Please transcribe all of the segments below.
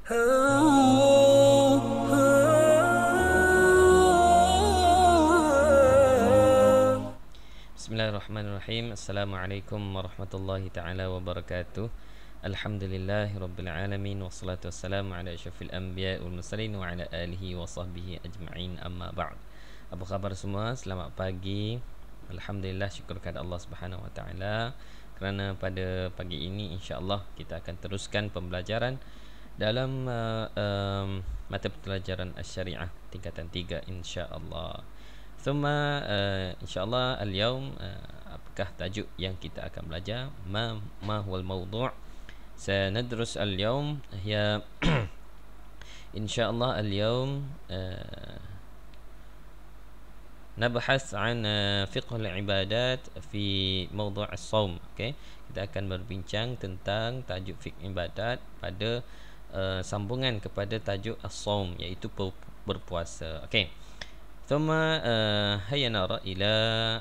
Bismillahirrahmanirrahim. Assalamualaikum warahmatullahi taala wabarakatuh. Alhamdulillahirabbil alamin wassalatu wassalamu ala asyrafil anbiya'i wal mursalin wa ala alihi wa sahbihi ajma'in, amma ba'd. Apa khabar semua? Selamat pagi. Alhamdulillah, syukur kepada Allah Subhanahu wa taala kerana pada pagi ini insya-Allah kita akan teruskan pembelajaran dalam mata pelajaran Asy-Syariah tingkatan 3 insya-Allah. ثم إن شاء الله اليوم apakah tajuk yang kita akan belajar? ما هو الموضوع؟ سندرس اليوم هي إن شاء الله اليوم نبحث عن فقه العبادات في موضوع الصوم. Okay? Kita akan berbincang tentang tajuk fiqh ibadat pada sambungan kepada tajuk as-saum, iaitu berpuasa. Okay. ثم هيا نرى إلى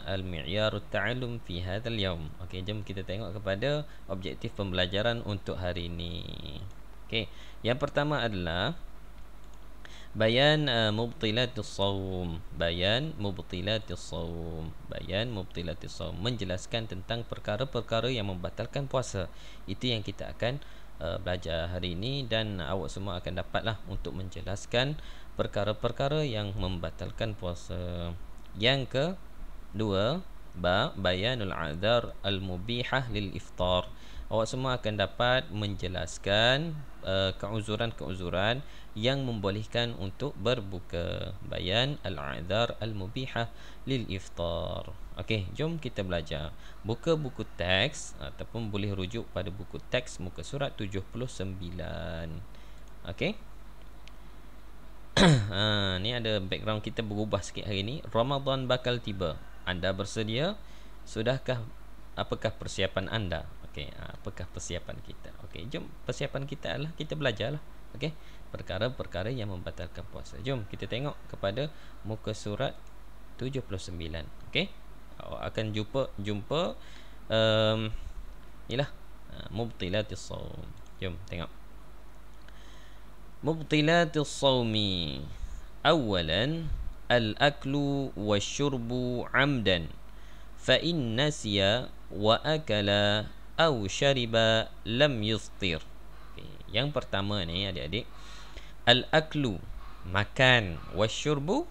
المعيار التعلم في هذا اليوم. Okey, jom kita tengok kepada objektif pembelajaran untuk hari ini. Okey, yang pertama adalah bayan mubtilatus shaum. Bayan mubtilatus shaum. Bayan mubtilatus shaum, menjelaskan tentang perkara-perkara yang membatalkan puasa. Itu yang kita akan belajar hari ini, dan awak semua akan dapatlah untuk menjelaskan perkara-perkara yang membatalkan puasa. Yang kedua, bayanul a'dzar al-mubihah lil iftar. Awak semua akan dapat menjelaskan keuzuran-keuzuran yang membolehkan untuk berbuka. Bayan al-a'dzar al-mubihah lil iftar. Okey, jom kita belajar. Buka buku teks ataupun boleh rujuk pada buku teks muka surat 79. Okey. Ni ada background kita berubah sikit hari ni. Ramadan bakal tiba. Anda bersedia? Sudahkah? Apakah persiapan anda? Okey, apakah persiapan kita? Okey, jom, persiapan kita adalah kita belajarlah. Okey, perkara-perkara yang membatalkan puasa. Jom kita tengok kepada muka surat 79. Okey, akan jumpa inilah mubtilatis shaum. Jom tengok. مبطلات الصوم. أولا الأكل والشرب عمدا فإن نسي وأكل أو شرب لم يفطر. Yang pertama ni adik-adik, al-aklu, makan, wasyurbu,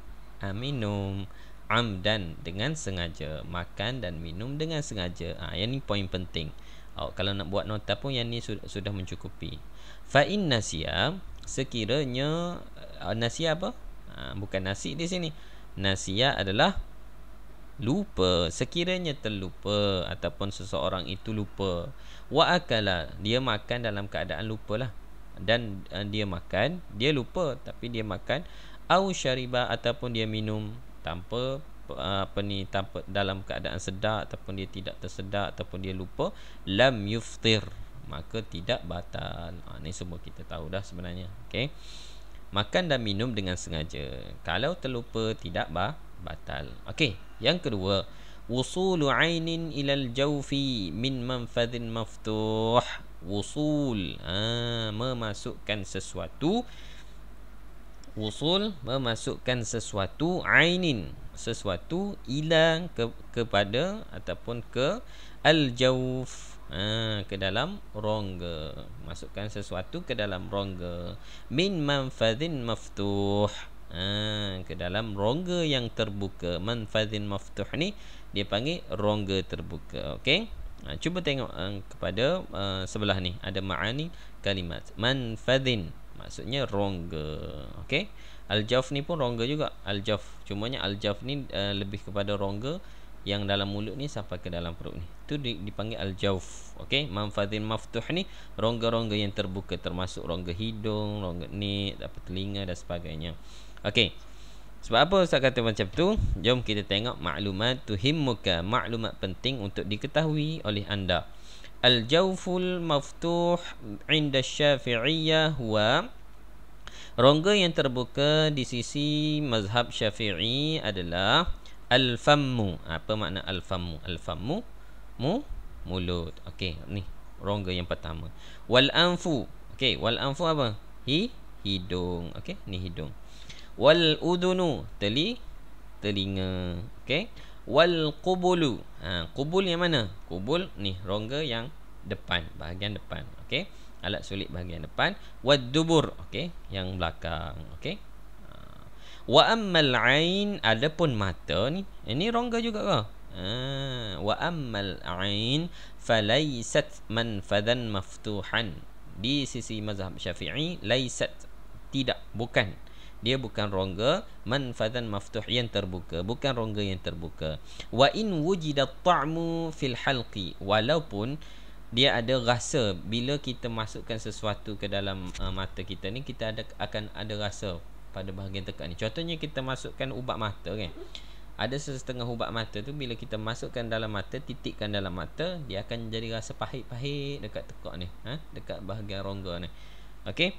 minum, amdan, dengan sengaja, makan dan minum dengan sengaja. Yang ni poin penting. Kalau nak buat nota pun yang ni sudah mencukupi. Fa in nasiya, sekiranya nasiya apa? Bukan nasi di sini. Nasiya adalah lupa, sekiranya terlupa ataupun seseorang itu lupa. Wa akala, dia makan dalam keadaan lupalah. Dan dia makan, dia lupa tapi dia makan. Au syariba, ataupun dia minum tanpa tanpa dalam keadaan sedar ataupun dia tidak tersedar ataupun dia lupa, lam yuftir, maka tidak batal. Ni semua kita tahu dah sebenarnya. Okey, makan dan minum dengan sengaja, kalau terlupa tidak batal. Okey, yang kedua, wusulu ainin ilal jawfi min manfadhin maftuh. Wusul, memasukkan sesuatu. Wusul, memasukkan sesuatu, ainin, sesuatu, ila, kepada ataupun ke, al-jawf, ke dalam rongga. Masukkan sesuatu ke dalam rongga. Min manfadhin maftuh, ke dalam rongga yang terbuka. Manfadhin maftuh ni dia panggil rongga terbuka. Okey, cuba tengok kepada sebelah ni ada ma'ani kalimat. Manfadhin maksudnya rongga. Okey, al-jawf ni pun rongga juga. Al-jawf, cumanya al-jawf ni lebih kepada rongga yang dalam mulut ni sampai ke dalam perut ni. Itu dipanggil al-jawf. Okey, manfadhin maftuh ni rongga-rongga yang terbuka, termasuk rongga hidung, rongga ni, telinga dan sebagainya. Okey, sebab apa Ustaz kata macam tu? Jom kita tengok maklumat tuhimmuka, maklumat penting untuk diketahui oleh anda. Al-jawful maftuh inda Syafi'iyah huwa, rongga yang terbuka di sisi mazhab Syafi'i adalah al-fammu. Apa makna al-fammu? Al-fammu mulut. Okey, ni rongga yang pertama. Wal anfu. Okey, wal anfu apa? hidung. Okey, ni hidung. Wal udhunu, telinga. Okey. Wal qubulu. Qubul yang mana? Qubul ni rongga yang depan, bahagian depan. Okey. Alat sulit bahagian depan. Wad dubur, okey, yang belakang. Okey. Wa ammal ain, adapun mata ni, ini rongga juga ke? Wa ammal ain falaysat manfadan maftuhan. Di sisi mazhab Syafi'i, laysat, tidak, bukan. Dia bukan rongga manfadan maftuh yang terbuka, bukan rongga yang terbuka. Wa in wujida ta'mu fil halqi, walaupun dia ada rasa bila kita masukkan sesuatu ke dalam mata kita ni, kita akan ada rasa pada bahagian tekak ni. Contohnya kita masukkan ubat mata kan. Ada setengah ubat mata tu bila kita masukkan dalam mata, titikkan dalam mata, dia akan jadi rasa pahit-pahit dekat tekak ni, dekat bahagian rongga ni. Okey.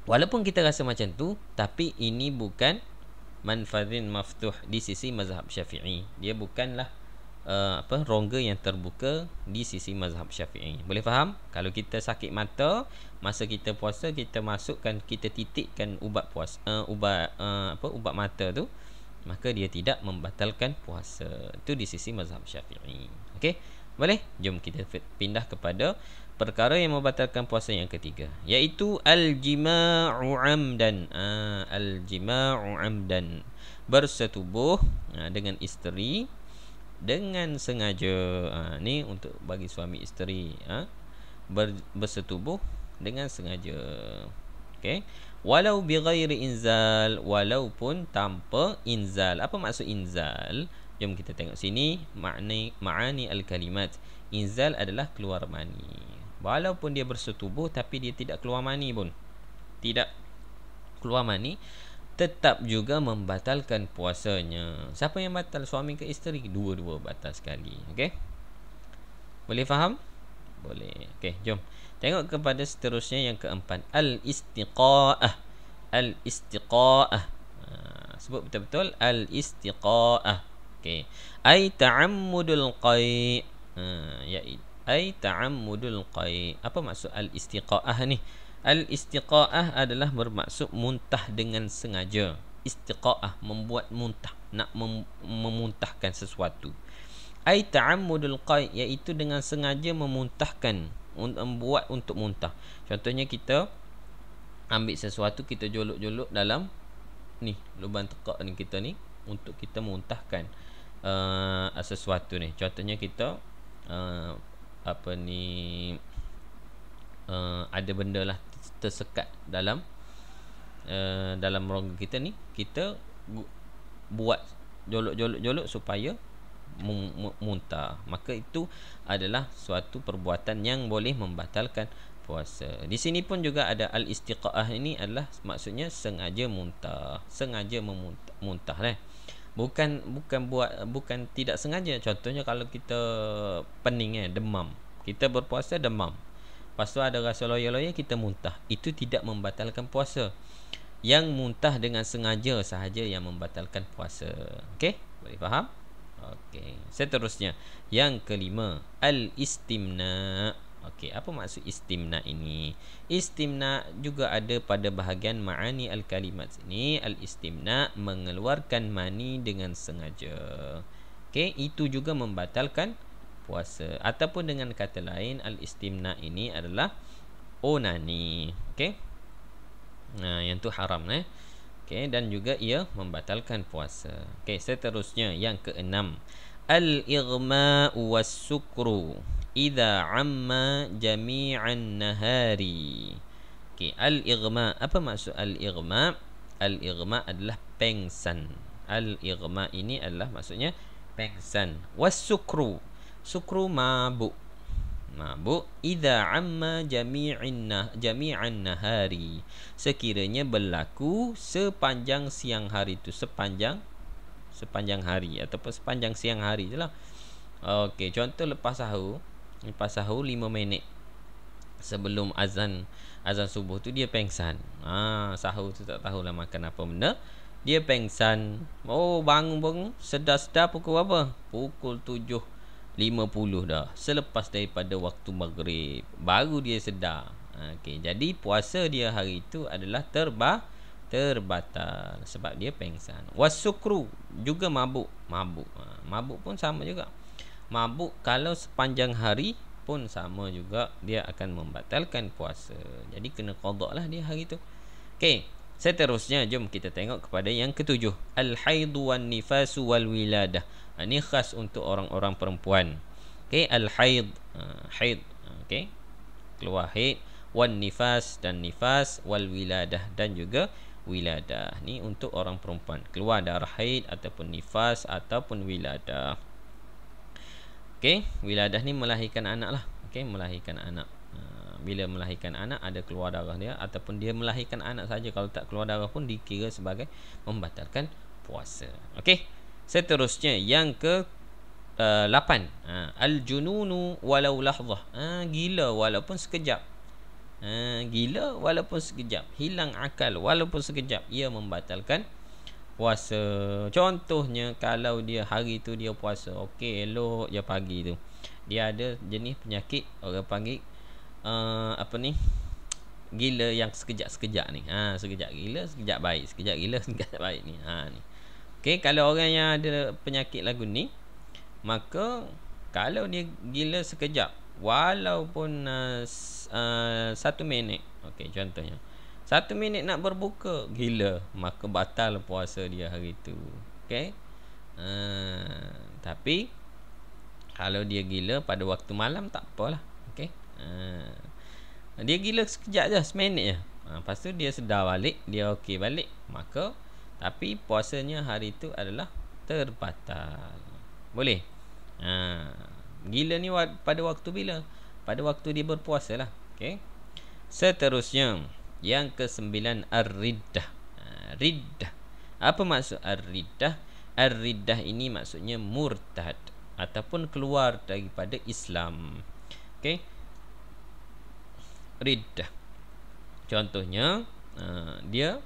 Walaupun kita rasa macam tu, tapi ini bukan manfadhin maftuh di sisi mazhab Syafi'i. Dia bukanlah rongga yang terbuka di sisi mazhab Syafi'i. Boleh faham? Kalau kita sakit mata, masa kita puasa, kita masukkan, kita titikkan ubat ubat mata tu, maka dia tidak membatalkan puasa. Itu di sisi mazhab Syafi'i. Okey? Boleh? Jom kita pindah kepada perkara yang membatalkan puasa yang ketiga, iaitu al-jima'u amdan. Al-jima'u amdan, bersetubuh dengan isteri dengan sengaja. Ni untuk bagi suami isteri, bersetubuh dengan sengaja. Okey. Walau bighairi inzal, walaupun tanpa inzal. Apa maksud inzal? Jom kita tengok sini ma'ani al-kalimat. Inzal adalah keluar mani. Walaupun dia bersetubuh tapi dia tidak keluar mani pun, tidak keluar mani, tetap juga membatalkan puasanya. Siapa yang batal? Suami ke isteri? Dua-dua batal sekali. Okey? Boleh faham? Boleh. Okey, jom tengok kepada seterusnya yang keempat, al-istiqa'ah. Al-istiqa'ah. Sebut betul-betul al-istiqa'ah. Okey. Ai ta'ammudul qai'. Ai ta'ammudul qai'. Apa maksud al-istiqa'ah ni? Al-istiqa'ah adalah bermaksud muntah dengan sengaja. Istiqa'ah, membuat muntah, nak memuntahkan sesuatu. Ai ta'ammudul qai', iaitu dengan sengaja memuntahkan, membuat untuk muntah. Contohnya kita ambil sesuatu, kita jolok-jolok dalam ni lubang tekak ni kita ni untuk kita muntahkan sesuatu ni. Contohnya kita ada benda lah tersekat dalam dalam rongga kita ni, kita buat jolok-jolok supaya muntah. Maka itu adalah suatu perbuatan yang boleh membatalkan puasa. Di sini pun juga ada al-istiqa'ah, ini adalah maksudnya sengaja muntah, sengaja muntah lah. Bukan tidak sengaja. Contohnya kalau kita pening, demam, kita berpuasa demam, lepas tu ada rasa loya-loya, kita muntah, itu tidak membatalkan puasa. Yang muntah dengan sengaja sahaja yang membatalkan puasa. Okey, boleh faham? Okey, seterusnya yang kelima, al-istimna. Okey, apa maksud istimna ini? Istimna juga ada pada bahagian ma'ani al-kalimat ini. Al-istimna, mengeluarkan mani dengan sengaja. Okey, itu juga membatalkan puasa. Ataupun dengan kata lain, al-istimna ini adalah onani. Okey, yang tu haram Okey, dan juga ia membatalkan puasa. Okey, seterusnya yang keenam, al-ighma'u was-sukru idza amma jami'an nahari. Okey, al-ighma, apa maksud al-ighma? Al-ighma adalah pengsan. Al-ighma ini adalah maksudnya pengsan. Was-sukru, sukru mabuk. Mabuk idza amma jami'an nahari, sekiranya berlaku sepanjang siang hari itu, sepanjang hari ataupun sepanjang siang hari jelah. Okey, contoh lepas sahur 5 minit sebelum azan subuh tu dia pengsan. Sahur tu tak tahulah makan apa benda, dia pengsan. Bangun sedar pukul berapa? Pukul 7.50 dah, selepas daripada waktu maghrib baru dia sedar. Okey, jadi puasa dia hari itu adalah terbatal sebab dia pengsan. Wasukru, juga mabuk. Mabuk pun sama juga. Mabuk kalau sepanjang hari pun sama juga, dia akan membatalkan puasa. Jadi kena qada lah dia hari itu. Okey, seterusnya jom kita tengok kepada yang ketujuh, al-haid wan nifasu wal wiladah. Ini khas untuk orang-orang perempuan. Okey, al-haid, haid, okey, keluar haid, wan nifas, dan nifas, wal wiladah, dan juga wiladah. Ni untuk orang perempuan, keluar darah haid ataupun nifas ataupun wiladah. Okey, wiladah ni melahirkan anak lah. Okey, melahirkan anak. Bila melahirkan anak ada keluar darah dia, ataupun dia melahirkan anak saja, kalau tak keluar darah pun dikira sebagai membatalkan puasa. Okey, seterusnya yang ke 8, al-jununu walau lahzah. Gila walaupun sekejap. Gila walaupun sekejap, hilang akal walaupun sekejap, ia membatalkan puasa. Contohnya kalau dia hari tu dia puasa, okey, elok je pagi tu dia ada jenis penyakit orang panggil apa ni, gila yang sekejap-sekejap ni. Sekejap gila, sekejap baik, sekejap gila, sekejap baik ni. Ni. Okey, kalau orang yang ada penyakit lagu ni, maka kalau dia gila sekejap walaupun 1 minit, okey, contohnya 1 minit nak berbuka, gila, maka batal puasa dia hari tu. Okey, tapi kalau dia gila pada waktu malam tak apalah. Okey, dia gila sekejap je, seminit je, lepas tu dia sedar balik, dia okey balik, maka tapi puasanya hari tu adalah terbatal. Boleh. Gila ni pada waktu bila? Pada waktu dia berpuasa lah. Okey. Seterusnya yang ke-9, ar-riddah. Riddah. Apa maksud ar-riddah? Ar-riddah ini maksudnya murtad ataupun keluar daripada Islam. Okey. Riddah. Contohnya dia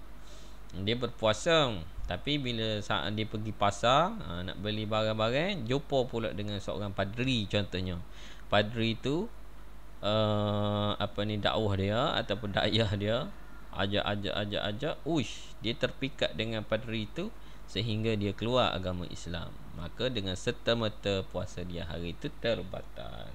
berpuasa, tapi bila saat dia pergi pasar nak beli barang-barang, jumpa pula dengan seorang padri. Contohnya padri tu dakwah dia ataupun dakwah dia, ajak, dia terpikat dengan padri itu sehingga dia keluar agama Islam, maka dengan serta-merta puasa dia hari itu terbatal.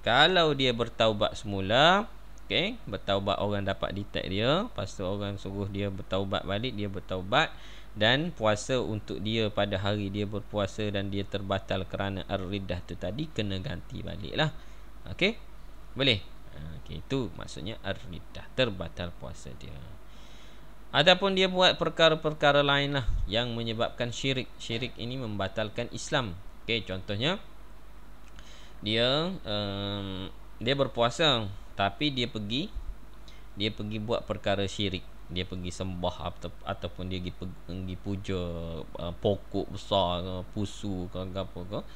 Kalau dia bertaubat semula, okey, bertaubat, orang dapat detect dia, lepas tu orang suruh dia bertaubat balik, dia bertaubat, dan puasa untuk dia pada hari dia berpuasa dan dia terbatal kerana ar-riddah tu tadi, kena ganti balik lah. Okey, boleh. Okey, itu maksudnya ar-riddah, terbatal puasa dia. Ataupun dia buat perkara-perkara lain lah yang menyebabkan syirik. Syirik ini membatalkan Islam. Okey, contohnya dia berpuasa, tapi dia pergi buat perkara syirik. Dia pergi sembah ataupun dia pergi puja pokok besar ke, pusu ke, apa ke,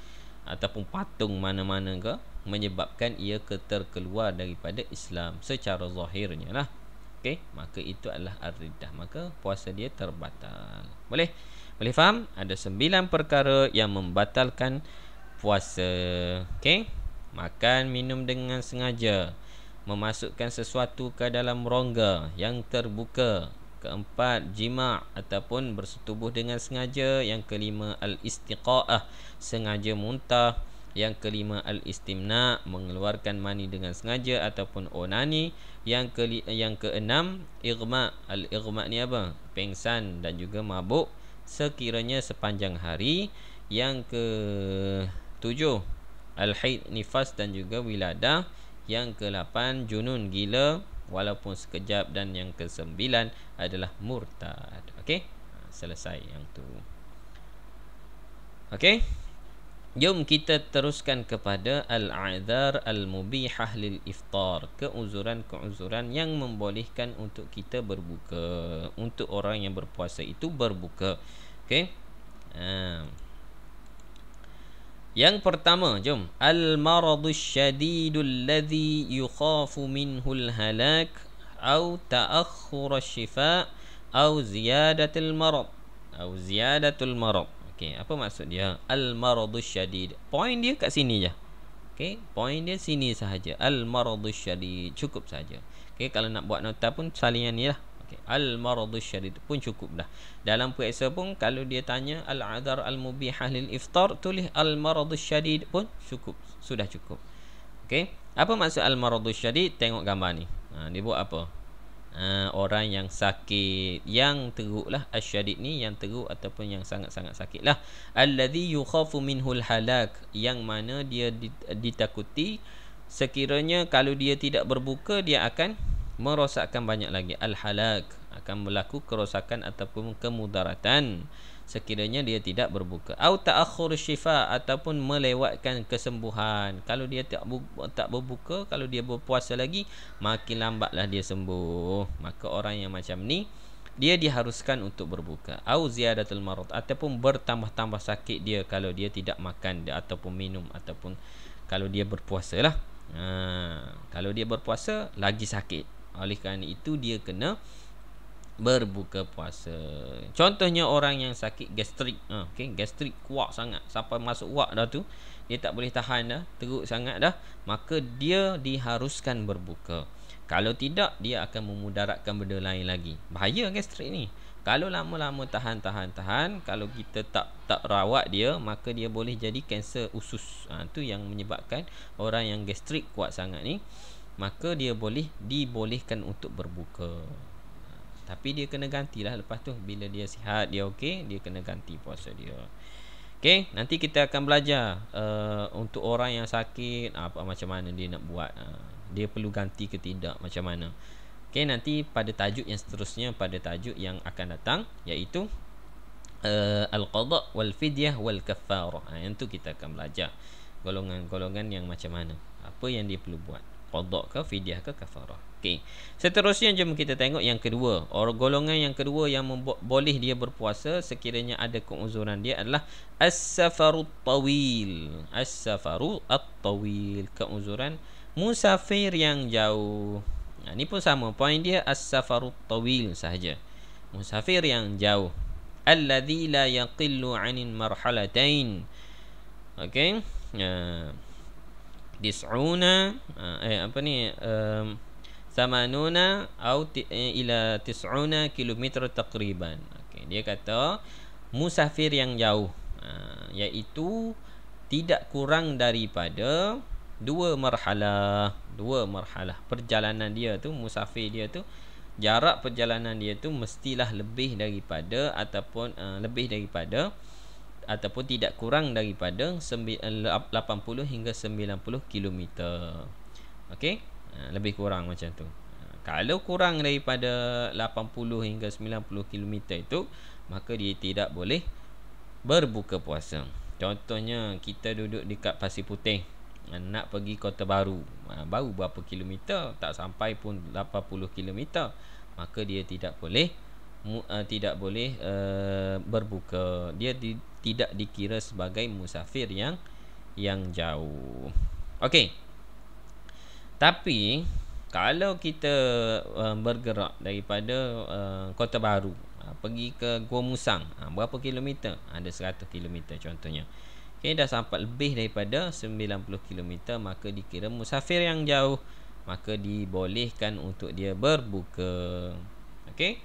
ataupun patung mana-mana ke, menyebabkan ia terkeluar daripada Islam secara zahirnya lah. Okey, maka itu adalah ar-riddah, maka puasa dia terbatal. Boleh faham? Ada 9 perkara yang membatalkan puasa. Okey, makan minum dengan sengaja, memasukkan sesuatu ke dalam rongga yang terbuka. Keempat, jima' ataupun bersetubuh dengan sengaja. Yang kelima, al-istiqa'ah, sengaja muntah. Yang kelima, al-istimna', mengeluarkan mani dengan sengaja ataupun onani. Yang keenam, ighma'. Al-ighma' ni apa? Pengsan dan juga mabuk sekiranya sepanjang hari. Yang ke-7, al-haid, nifas dan juga wiladah. Yang ke-8, junun, gila walaupun sekejap. Dan yang ke-9 adalah murtad. Okey, selesai yang tu. Okey, jom kita teruskan kepada al-a'dzar al-mubihah lil iftar, keuzuran-keuzuran yang membolehkan untuk kita berbuka, untuk orang yang berpuasa itu berbuka. Okey, yang pertama, jom, al-maradus syadidul ladzi yukhafu minhul halak au ta'akhkhur asy-syifa au ziyadatul marad. Okey, apa maksud dia? Al-maradus syadid. Point dia kat sini je. Okey, point dia sini sahaja. Al-maradus syadid, cukup saja. Okey, kalau nak buat nota pun salinan ni lah. Okey, al-maradus syadid pun cukup dah. Dalam periksa pun kalau dia tanya al-'adhar al-mubihah lil iftar, tulis al-maradus syadid pun cukup, sudah cukup. Okey, apa maksud al-maradus syadid? Tengok gambar ni. Dia buat apa? Orang yang sakit yang teruk lah, asyadid ni yang teruk ataupun yang sangat-sangat sakit lah. Alladhi yukhafu minhul halak, yang mana dia ditakuti sekiranya kalau dia tidak berbuka dia akan merosakkan banyak lagi. Al-halak, akan berlaku kerosakan ataupun kemudaratan sekiranya dia tidak berbuka. Au ta'akhur syifa, ataupun melewatkan kesembuhan. Kalau dia tak berbuka, kalau dia berpuasa lagi, makin lambatlah dia sembuh. Maka orang yang macam ni dia diharuskan untuk berbuka. Au ziyadatul marad, ataupun bertambah-tambah sakit dia kalau dia tidak makan ataupun minum, ataupun kalau dia berpuasa lah. Kalau dia berpuasa lagi sakit. Oleh kerana itu dia kena berbuka puasa. Contohnya orang yang sakit gastrik, gastrik kuat sangat sampai masuk wak dah tu, dia tak boleh tahan dah, teruk sangat dah, maka dia diharuskan berbuka. Kalau tidak, dia akan memudaratkan benda lain lagi. Bahaya gastrik ni. Kalau lama-lama tahan, kalau kita tak rawat dia, maka dia boleh jadi kanser usus. Tu yang menyebabkan orang yang gastrik kuat sangat ni, maka dia dibolehkan untuk berbuka. Tapi dia kena gantilah lepas tu. Bila dia sihat, dia okey, dia kena ganti puasa dia. Okey, nanti kita akan belajar untuk orang yang sakit, macam mana dia nak buat. Dia perlu ganti ke tidak, macam mana. Okey, nanti pada tajuk yang seterusnya, pada tajuk yang akan datang, iaitu al-qada' wal fidyah wal kaffarah. Yang tu kita akan belajar golongan-golongan yang macam mana, apa yang dia perlu buat, qada' ke, fidyah ke, kafarah. Okey, seterusnya jom kita tengok yang kedua. Golongan yang kedua yang boleh dia berpuasa sekiranya ada keuzuran dia adalah as-safarut tawil. As-safaru at-tawil, keuzuran musafir yang jauh. Ni pun sama, poin dia as-safarut tawil sahaja, musafir yang jauh. Alladhi la yaqillu 'anil marhalatain. Okey, dis'una samanuna au ila tis'una kilometer takriban. Okey, dia kata musafir yang jauh, iaitu tidak kurang daripada dua marhalah perjalanan dia tu. Musafir dia tu, jarak perjalanan dia tu mestilah lebih daripada ataupun tidak kurang daripada 80 hingga 90 kilometer. Okey, lebih kurang macam tu. Kalau kurang daripada 80 hingga 90 kilometer itu, maka dia tidak boleh berbuka puasa. Contohnya kita duduk dekat Pasir Putih, nak pergi Kota Baru, baru berapa kilometer, tak sampai pun 80 kilometer, maka dia tidak boleh berbuka. Dia tidak dikira sebagai musafir yang jauh. Okey, tapi kalau kita bergerak daripada Kota Baru pergi ke Gua Musang, berapa kilometer? Ada 100 kilometer contohnya. Okey, dah sampai lebih daripada 90 kilometer, maka dikira musafir yang jauh, maka dibolehkan untuk dia berbuka. Okey,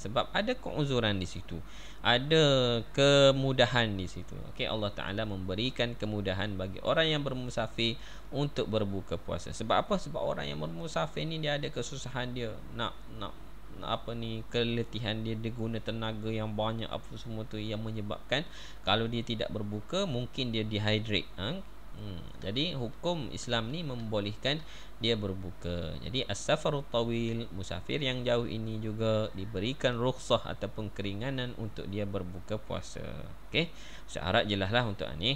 sebab ada keuzuran di situ, ada kemudahan di situ. Okey, Allah Ta'ala memberikan kemudahan bagi orang yang bermusafir untuk berbuka puasa. Sebab apa? Sebab orang yang bermusafir ni dia ada kesusahan dia, nak keletihan dia guna tenaga yang banyak, apa semua tu yang menyebabkan kalau dia tidak berbuka mungkin dia dehydrate. Jadi hukum Islam ni membolehkan dia berbuka. Jadi as-safarut tawil, musafir yang jauh ini juga diberikan rukhsah ataupun keringanan untuk dia berbuka puasa. Okey, syarat jelaslah untuk ni.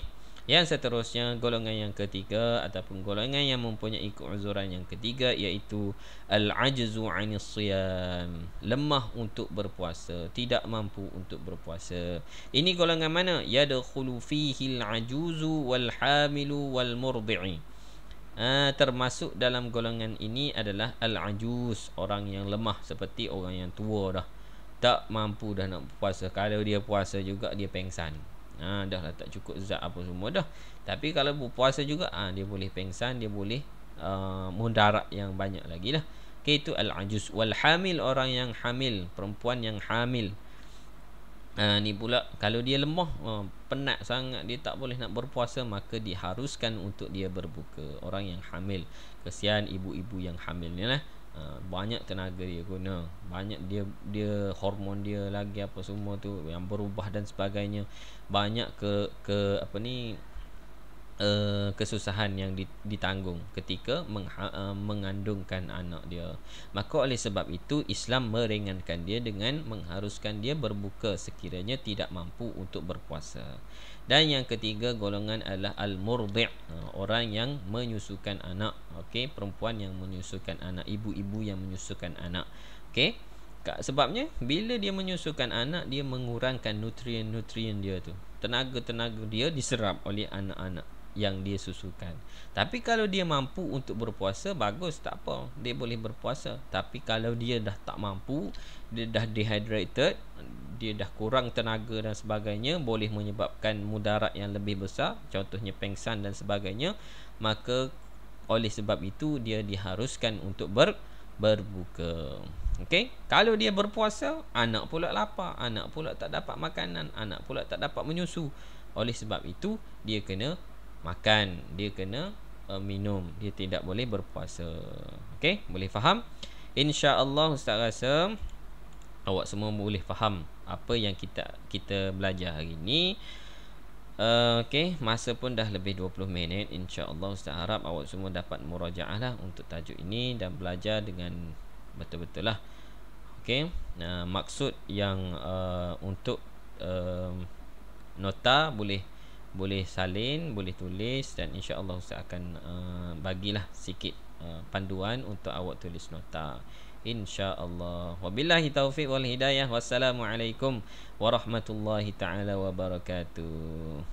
Yang seterusnya, golongan yang ketiga ataupun golongan yang mempunyai keuzuran yang ketiga, iaitu al-ajzu 'anis siyam, lemah untuk berpuasa, tidak mampu untuk berpuasa. Ini golongan mana? Yadkhulu fihi al-ajuzu wal hamilu wal murdi'i. Termasuk dalam golongan ini adalah al-ajuz, orang yang lemah, seperti orang yang tua dah, tak mampu dah nak puasa. Kalau dia puasa juga dia pengsan, dah lah tak cukup zat apa semua dah. Tapi kalau berpuasa juga dia boleh pengsan, dia boleh mudarat yang banyak lagi lah. Okey, itu al-ajuz. Wal hamil, orang yang hamil, perempuan yang hamil. Ni pula kalau dia lemah, penat sangat, dia tak boleh nak berpuasa, maka diharuskan untuk dia berbuka. Orang yang hamil, kesian ibu-ibu yang hamil ni lah. Banyak tenaga dia guna, banyak dia hormon dia lagi apa semua tu yang berubah dan sebagainya, banyak apa ni kesusahan yang ditanggung ketika mengandungkan anak dia. Maka oleh sebab itu Islam meringankan dia dengan mengharuskan dia berbuka sekiranya tidak mampu untuk berpuasa. Dan yang ketiga golongan adalah al-murdi', orang yang menyusukan anak. Okey, perempuan yang menyusukan anak, ibu-ibu yang menyusukan anak. Okey, sebabnya bila dia menyusukan anak, dia mengurangkan nutrien-nutrien dia tu, tenaga-tenaga dia diserap oleh anak-anak yang dia susukan. Tapi kalau dia mampu untuk berpuasa, bagus, tak apa, dia boleh berpuasa. Tapi kalau dia dah tak mampu, dia dah dehydrated, dia dah kurang tenaga dan sebagainya, boleh menyebabkan mudarat yang lebih besar, contohnya pengsan dan sebagainya, maka oleh sebab itu dia diharuskan untuk berbuka. Okey, kalau dia berpuasa, anak pula lapar, anak pula tak dapat makanan, anak pula tak dapat menyusu. Oleh sebab itu dia kena makan, dia kena minum, dia tidak boleh berpuasa. Okey, boleh faham? Insya-Allah Ustaz rasa awak semua boleh faham apa yang kita belajar hari ini. Okey, masa pun dah lebih 20 minit. Insya-Allah Ustaz harap awak semua dapat murajaah lah untuk tajuk ini dan belajar dengan betul-betul lah. Okey, maksud yang untuk nota boleh salin, boleh tulis, dan insya-Allah Ustaz akan bagilah sikit panduan untuk awak tulis nota, insya-Allah. Wabillahi taufiq wal hidayah. Wassalamualaikum warahmatullahi taala wabarakatuh.